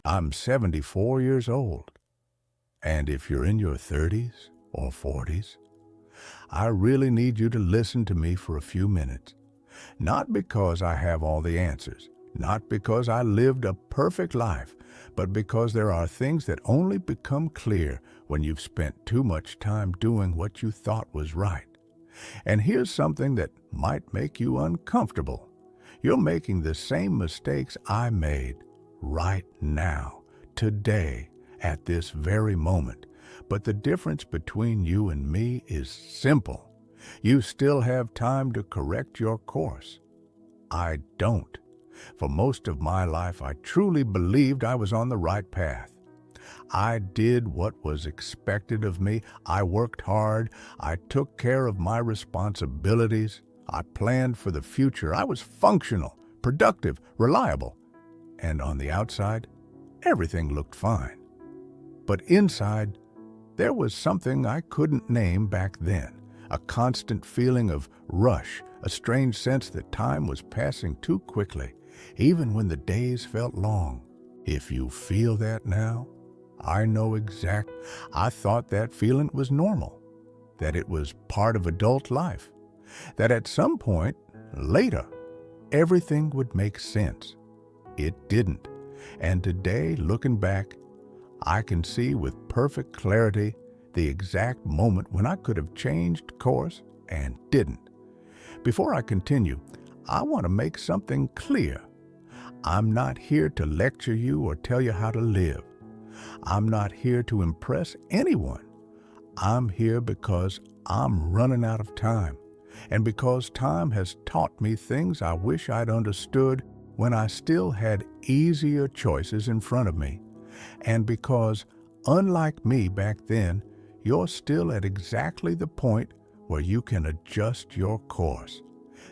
I'm 74 years old. And if you're in your 30s or 40s, I really need you to listen to me for a few minutes. Not because I have all the answers, not because I lived a perfect life, but because there are things that only become clear when you've spent too much time doing what you thought was right. And here's something that might make you uncomfortable. You're making the same mistakes I made right now, today, at this very moment. But the difference between you and me is simple. You still have time to correct your course. I don't. For most of my life, I truly believed I was on the right path. I did what was expected of me. I worked hard. I took care of my responsibilities. I planned for the future. I was functional, productive, reliable. And on the outside, everything looked fine. But inside, there was something I couldn't name back then, a constant feeling of rush, a strange sense that time was passing too quickly, even when the days felt long. If you feel that now, I know exactly. I thought that feeling was normal, that it was part of adult life, that at some point, later, everything would make sense. It didn't. And today, looking back, I can see with perfect clarity the exact moment when I could have changed course and didn't. Before I continue, I want to make something clear. I'm not here to lecture you or tell you how to live. I'm not here to impress anyone. I'm here because I'm running out of time, and because time has taught me things I wish I'd understood when I still had easier choices in front of me, and because, unlike me back then, you're still at exactly the point where you can adjust your course.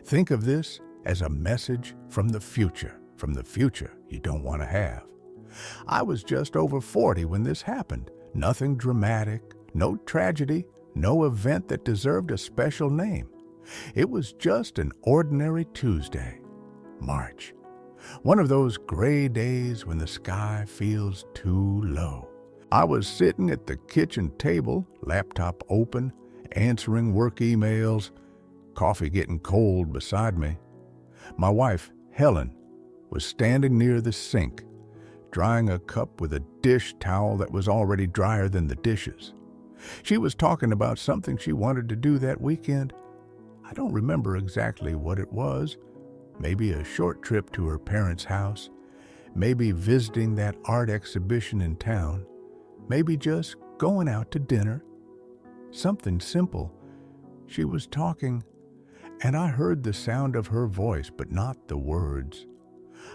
Think of this as a message from the future you don't want to have. I was just over 40 when this happened. Nothing dramatic, no tragedy, no event that deserved a special name. It was just an ordinary Tuesday, March. One of those gray days when the sky feels too low. I was sitting at the kitchen table, laptop open, answering work emails, coffee getting cold beside me. My wife, Helen, was standing near the sink, drying a cup with a dish towel that was already drier than the dishes. She was talking about something she wanted to do that weekend. I don't remember exactly what it was. Maybe a short trip to her parents' house, maybe visiting that art exhibition in town, maybe just going out to dinner. Something simple. She was talking, and I heard the sound of her voice, but not the words.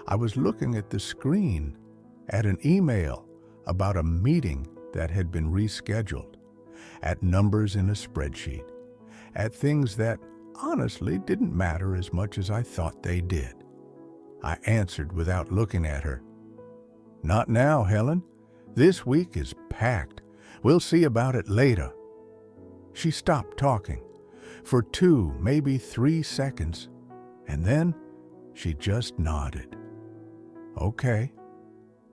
I was looking at the screen, at an email about a meeting that had been rescheduled, at numbers in a spreadsheet, at things that honestly didn't matter as much as I thought they did. I answered without looking at her. "Not now, Helen. This week is packed. We'll see about it later." She stopped talking for 2, maybe 3 seconds, and then she just nodded. Okay.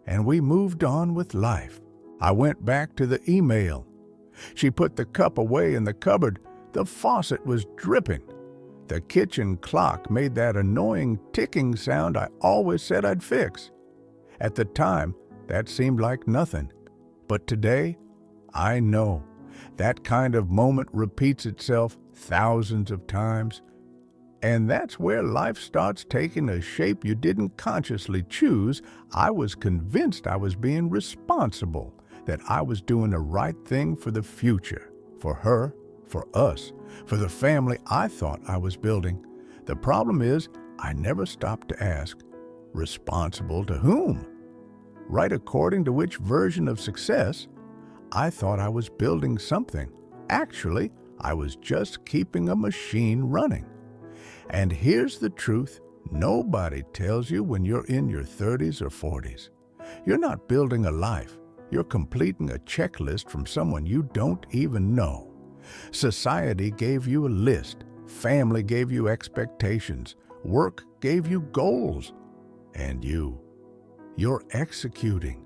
And we moved on with life. I went back to the email. She put the cup away in the cupboard. The faucet was dripping. The kitchen clock made that annoying ticking sound I always said I'd fix. At the time, that seemed like nothing. But today, I know that kind of moment repeats itself thousands of times. And that's where life starts taking a shape you didn't consciously choose. I was convinced I was being responsible, that I was doing the right thing for the future, for her, for us, for the family I thought I was building. The problem is, I never stopped to ask, responsible to whom? Right according to which version of success? I thought I was building something. Actually, I was just keeping a machine running. And here's the truth nobody tells you when you're in your 30s or 40s. You're not building a life. You're completing a checklist from someone you don't even know. Society gave you a list. Family gave you expectations. Work gave you goals. And you're executing.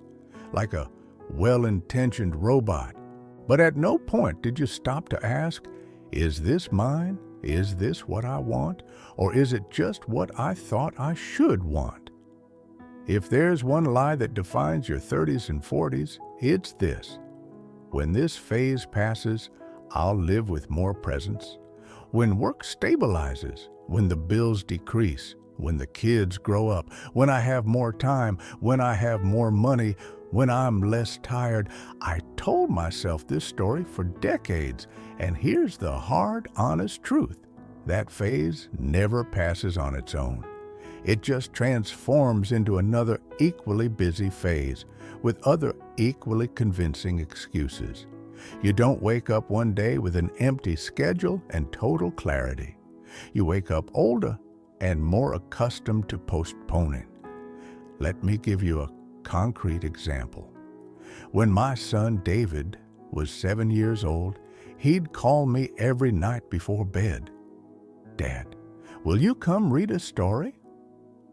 like a well-intentioned robot. But at no point did you stop to ask, is this mine? Is this what I want? Or is it just what I thought I should want? If there's one lie that defines your 30s and 40s, it's this. When this phase passes, I'll live with more presence. When work stabilizes, when the bills decrease, when the kids grow up, when I have more time, when I have more money, when I'm less tired. I told myself this story for decades, and here's the hard, honest truth. That phase never passes on its own. It just transforms into another equally busy phase with other equally convincing excuses. You don't wake up one day with an empty schedule and total clarity. You wake up older and more accustomed to postponing. Let me give you a concrete example. When my son David was 7 years old, he'd call me every night before bed. Dad, will you come read a story?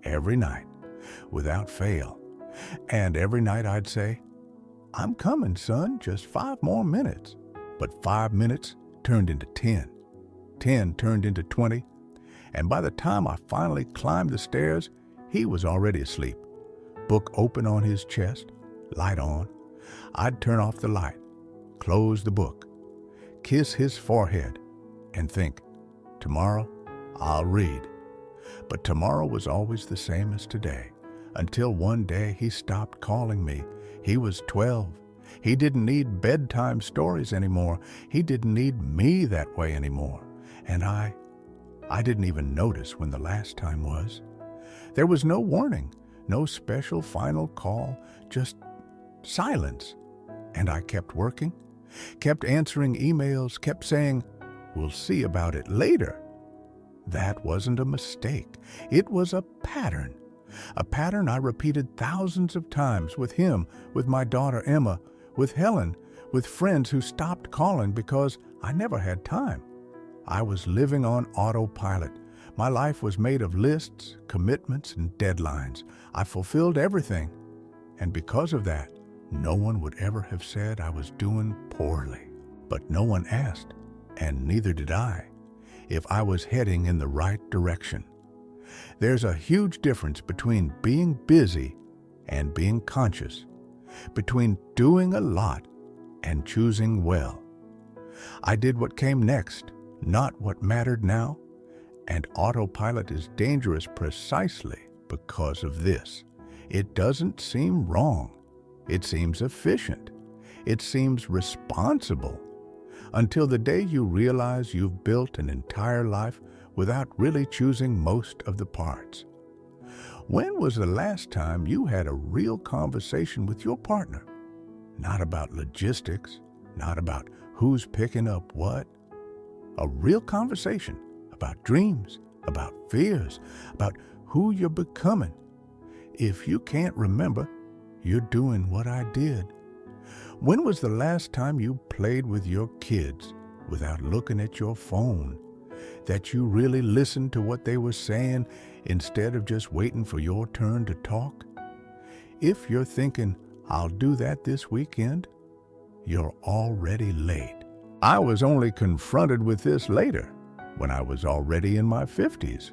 Every night, without fail. And every night I'd say, I'm coming, son, just 5 more minutes. But 5 minutes turned into 10. 10 turned into 20. And by the time I finally climbed the stairs, he was already asleep. Book open on his chest, light on. I'd turn off the light, close the book, kiss his forehead, and think, tomorrow I'll read. But tomorrow was always the same as today, until one day he stopped calling me. He was 12. He didn't need bedtime stories anymore. He didn't need me that way anymore. And I didn't even notice when the last time was. There was no warning, no special final call, just silence. And I kept working, kept answering emails, kept saying, we'll see about it later. That wasn't a mistake. It was a pattern I repeated thousands of times with him, with my daughter Emma, with Helen, with friends who stopped calling because I never had time. I was living on autopilot. My life was made of lists, commitments, and deadlines. I fulfilled everything. And because of that, no one would ever have said I was doing poorly. But no one asked, and neither did I, if I was heading in the right direction. There's a huge difference between being busy and being conscious, between doing a lot and choosing well. I did what came next, not what mattered now, and autopilot is dangerous precisely because of this. It doesn't seem wrong. It seems efficient. It seems responsible. Until the day you realize you've built an entire life without really choosing most of the parts. When was the last time you had a real conversation with your partner? Not about logistics, not about who's picking up what. A real conversation about dreams, about fears, about who you're becoming. If you can't remember, you're doing what I did. When was the last time you played with your kids without looking at your phone? That you really listened to what they were saying instead of just waiting for your turn to talk? If you're thinking, I'll do that this weekend, you're already late. I was only confronted with this later, when I was already in my 50s,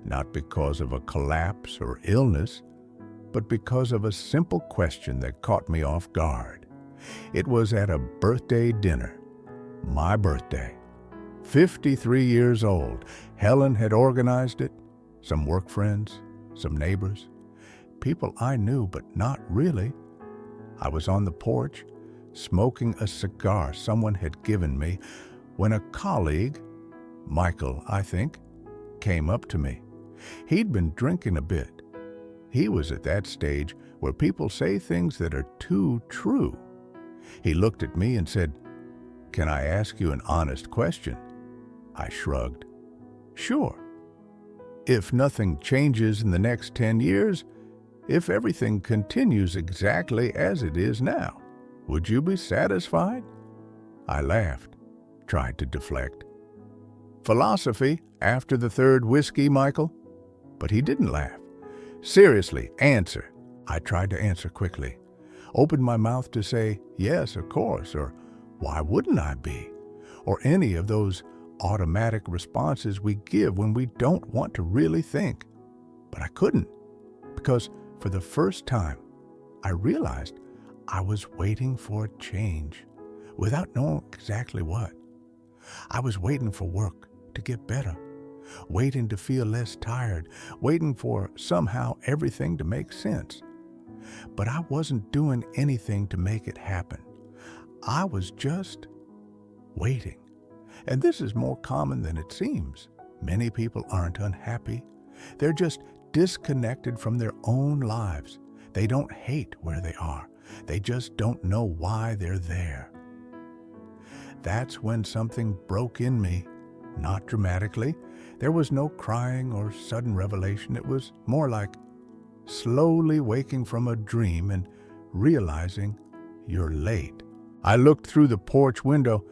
not because of a collapse or illness, but because of a simple question that caught me off guard. It was at a birthday dinner, my birthday. 53 years old. Helen had organized it, some work friends, some neighbors, people I knew but not really. I was on the porch, smoking a cigar someone had given me, when a colleague, Michael, I think, came up to me. He'd been drinking a bit. He was at that stage where people say things that are too true. He looked at me and said, "Can I ask you an honest question?" I shrugged. "Sure. If nothing changes in the next 10 years, if everything continues exactly as it is now, would you be satisfied?" I laughed, tried to deflect. "Philosophy after the third whiskey, Michael?" But he didn't laugh. "Seriously, answer." I tried to answer quickly. opened my mouth to say, yes, of course, or why wouldn't I be? Or any of those automatic responses we give when we don't want to really think. But I couldn't, because for the first time, I realized I was waiting for a change without knowing exactly what. I was waiting for work to get better, waiting to feel less tired, waiting for somehow everything to make sense. But I wasn't doing anything to make it happen. I was just waiting. And this is more common than it seems. Many people aren't unhappy. They're just disconnected from their own lives. They don't hate where they are. They just don't know why they're there. That's when something broke in me, not dramatically. There was no crying or sudden revelation. It was more like slowly waking from a dream and realizing you're late. I looked through the porch window.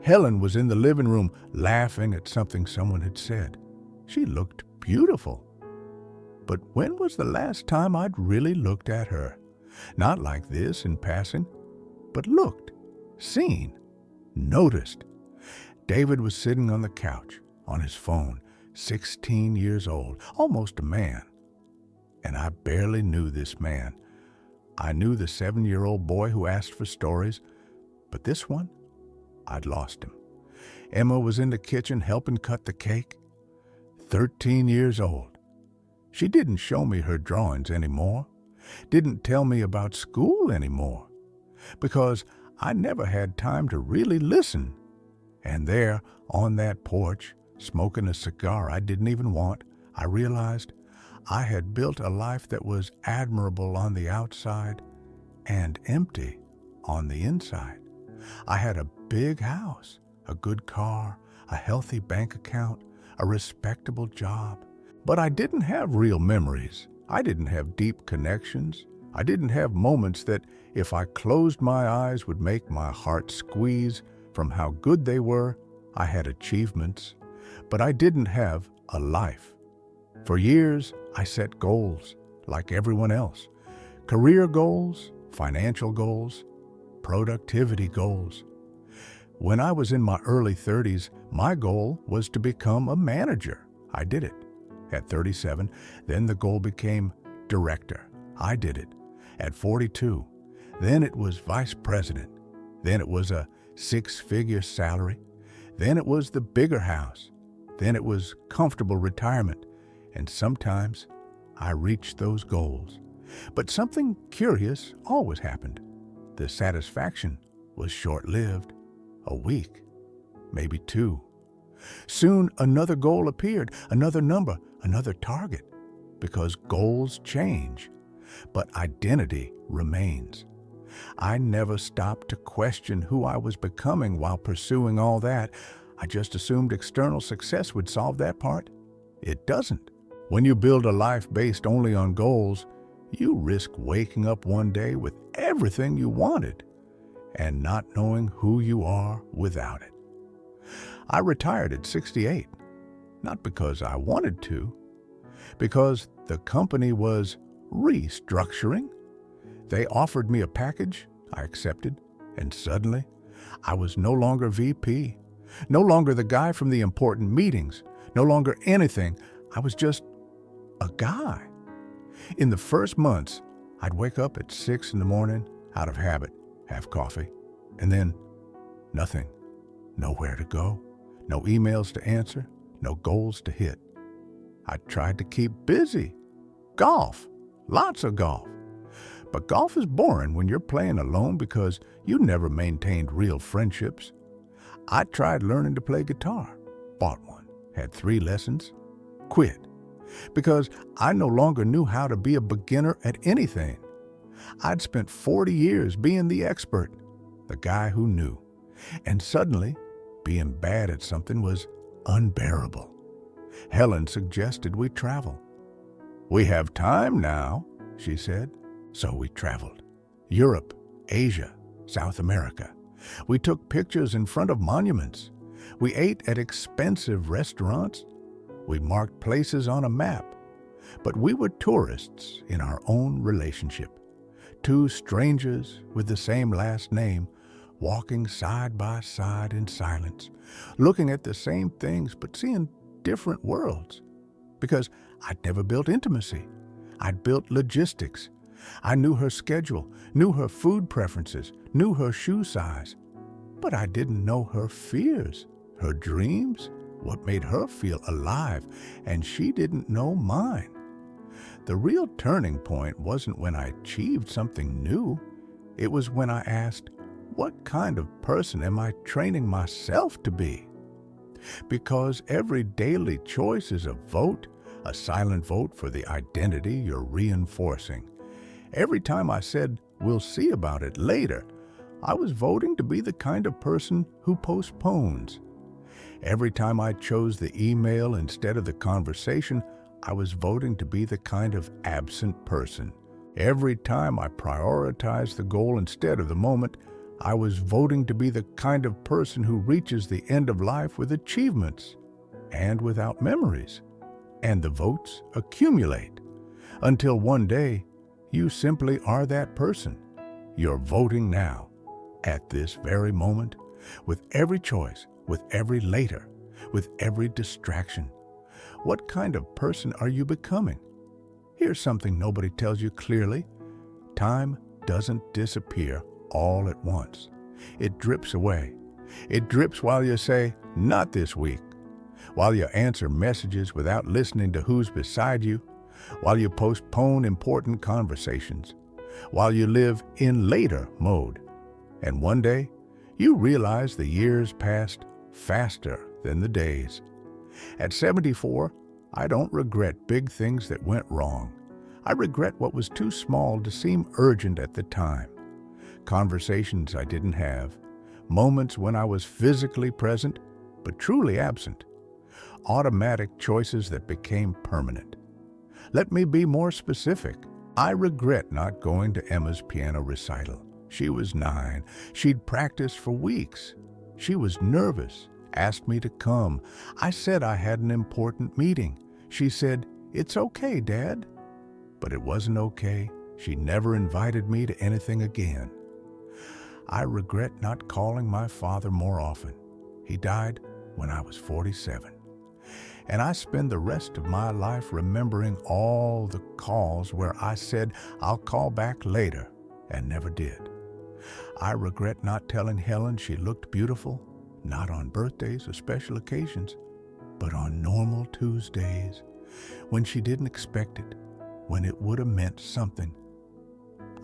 Helen was in the living room laughing at something someone had said. She looked beautiful. But when was the last time I'd really looked at her? Not like this in passing, but looked, seen, noticed. David was sitting on the couch, on his phone, 16 years old, almost a man. And I barely knew this man. I knew the 7-year-old boy who asked for stories, but this one, I'd lost him. Emma was in the kitchen helping cut the cake. 13 years old. She didn't show me her drawings anymore, didn't tell me about school anymore, because I never had time to really listen. And there, on that porch, smoking a cigar I didn't even want, I realized I had built a life that was admirable on the outside and empty on the inside. I had a big house, a good car, a healthy bank account, a respectable job. But I didn't have real memories. I didn't have deep connections. I didn't have moments that, if I closed my eyes, would make my heart squeeze from how good they were. I had achievements, but I didn't have a life. For years, I set goals, like everyone else. Career goals, financial goals, productivity goals. When I was in my early 30s, my goal was to become a manager. I did it. At 37, then the goal became director. I did it. At 42, then it was vice president. Then it was a 6-figure salary. Then it was the bigger house. Then it was comfortable retirement. And sometimes I reached those goals. But something curious always happened. The satisfaction was short-lived. A week, maybe 2. Soon another goal appeared, another number, another target, because goals change, but identity remains. I never stopped to question who I was becoming while pursuing all that. I just assumed external success would solve that part. It doesn't. When you build a life based only on goals, you risk waking up one day with everything you wanted and not knowing who you are without it. I retired at 68, not because I wanted to, because the company was restructuring. They offered me a package, I accepted, and suddenly I was no longer VP, no longer the guy from the important meetings, no longer anything. I was just a guy. In the first months, I'd wake up at 6 in the morning out of habit, have coffee, and then nothing, nowhere to go, no emails to answer, no goals to hit. I tried to keep busy. Golf, lots of golf. But golf is boring when you're playing alone because you never maintained real friendships. I tried learning to play guitar, bought one, had 3 lessons, quit, because I no longer knew how to be a beginner at anything. I'd spent 40 years being the expert, the guy who knew, and suddenly being bad at something was unbearable. Helen suggested we travel. "We have time now," she said. So we traveled. Europe, Asia, South America. We took pictures in front of monuments. We ate at expensive restaurants. We marked places on a map. But we were tourists in our own relationship. Two strangers with the same last name, walking side by side in silence, looking at the same things but seeing different worlds. Because I'd never built intimacy. I'd built logistics. I knew her schedule, knew her food preferences, knew her shoe size. But I didn't know her fears, her dreams, what made her feel alive, and she didn't know mine. The real turning point wasn't when I achieved something new. It was when I asked, what kind of person am I training myself to be? Because every daily choice is a vote, a silent vote for the identity you're reinforcing. Every time I said, we'll see about it later, I was voting to be the kind of person who postpones. Every time I chose the email instead of the conversation, I was voting to be the kind of absent person. Every time I prioritized the goal instead of the moment, I was voting to be the kind of person who reaches the end of life with achievements and without memories. And the votes accumulate until one day you simply are that person. You're voting now, at this very moment, with every choice, with every later, with every distraction. What kind of person are you becoming? Here's something nobody tells you clearly. Time doesn't disappear all at once. It drips away. It drips while you say, not this week, while you answer messages without listening to who's beside you, while you postpone important conversations, while you live in later mode. And one day, you realize the years passed faster than the days. At 74, I don't regret big things that went wrong. I regret what was too small to seem urgent at the time. Conversations I didn't have, moments when I was physically present but truly absent, automatic choices that became permanent. Let me be more specific. I regret not going to Emma's piano recital. She was 9. She'd practiced for weeks. She was nervous, asked me to come. I said I had an important meeting. She said, "It's okay, Dad." But it wasn't okay. She never invited me to anything again. I regret not calling my father more often. He died when I was 47. And I spend the rest of my life remembering all the calls where I said I'll call back later and never did. I regret not telling Helen she looked beautiful, not on birthdays or special occasions, but on normal Tuesdays, when she didn't expect it, when it would have meant something.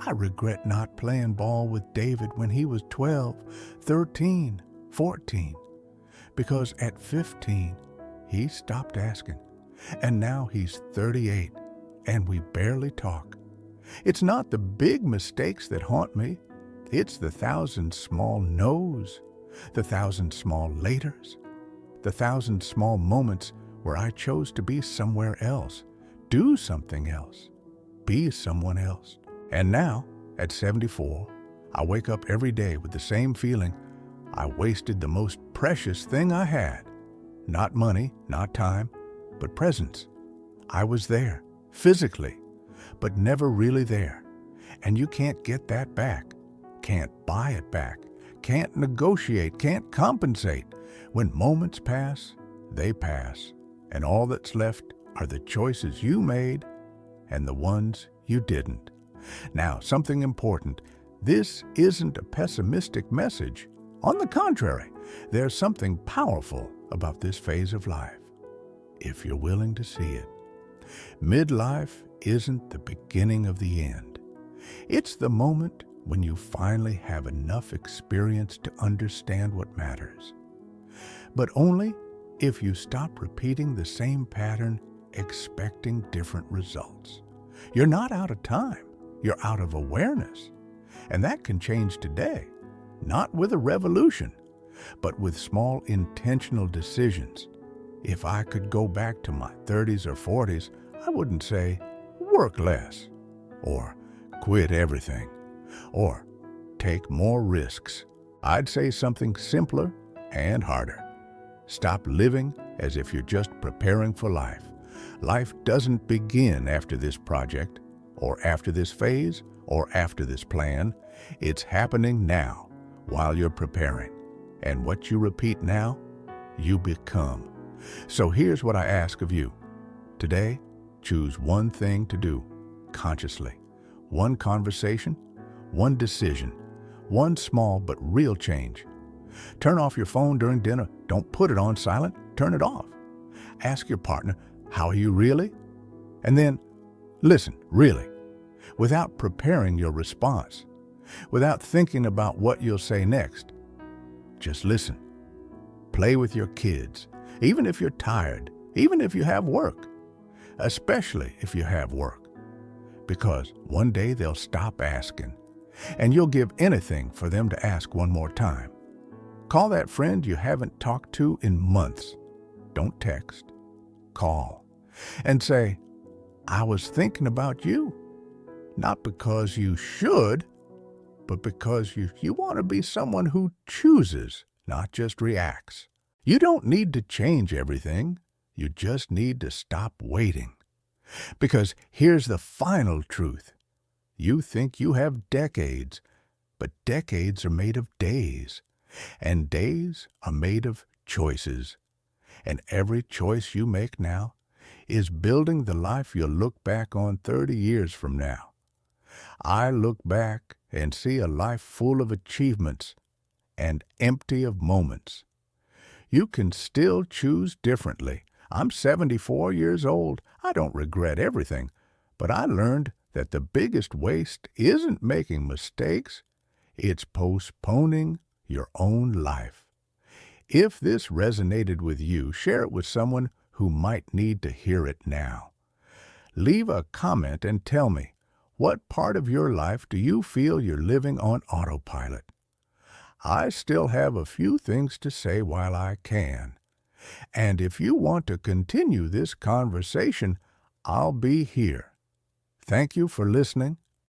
I regret not playing ball with David when he was 12, 13, 14, because at 15, he stopped asking, and now he's 38, and we barely talk. It's not the big mistakes that haunt me. It's the 1,000 small no's, the 1,000 small laters, the 1,000 small moments where I chose to be somewhere else, do something else, be someone else. And now, at 74, I wake up every day with the same feeling. I wasted the most precious thing I had. Not money, not time, but presence. I was there, physically, but never really there. And you can't get that back, can't buy it back, can't negotiate, can't compensate. When moments pass, they pass, and all that's left are the choices you made and the ones you didn't. Now, something important. This isn't a pessimistic message. On the contrary, there's something powerful about this phase of life, if you're willing to see it. Midlife isn't the beginning of the end. It's the moment when you finally have enough experience to understand what matters. But only if you stop repeating the same pattern, expecting different results. You're not out of time. You're out of awareness. And that can change today, not with a revolution, but with small intentional decisions. If I could go back to my 30s or 40s, I wouldn't say, work less, or quit everything, or take more risks. I'd say something simpler and harder. Stop living as if you're just preparing for life. Life doesn't begin after this project, or after this phase, or after this plan. It's happening now while you're preparing. And what you repeat now, you become. So here's what I ask of you. Today, choose one thing to do consciously. One conversation, one decision, one small but real change. Turn off your phone during dinner. Don't put it on silent. Turn it off. Ask your partner, how are you really? And then, listen, really, without preparing your response, without thinking about what you'll say next. Just listen. Play with your kids, even if you're tired, even if you have work, especially if you have work, because one day they'll stop asking, and you'll give anything for them to ask one more time. Call that friend you haven't talked to in months. Don't text. Call and say, I was thinking about you. Not because you should, but because you want to be someone who chooses, not just reacts. You don't need to change everything. You just need to stop waiting. Because here's the final truth. You think you have decades, but decades are made of days, and days are made of choices. And every choice you make now is building the life you'll look back on 30 years from now. I look back and see a life full of achievements and empty of moments. You can still choose differently. I'm 74 years old. I don't regret everything, but I learned that the biggest waste isn't making mistakes. It's postponing your own life. If this resonated with you, share it with someone who might need to hear it now. Leave a comment and tell me, what part of your life do you feel you're living on autopilot? I still have a few things to say while I can. And if you want to continue this conversation, I'll be here. Thank you for listening.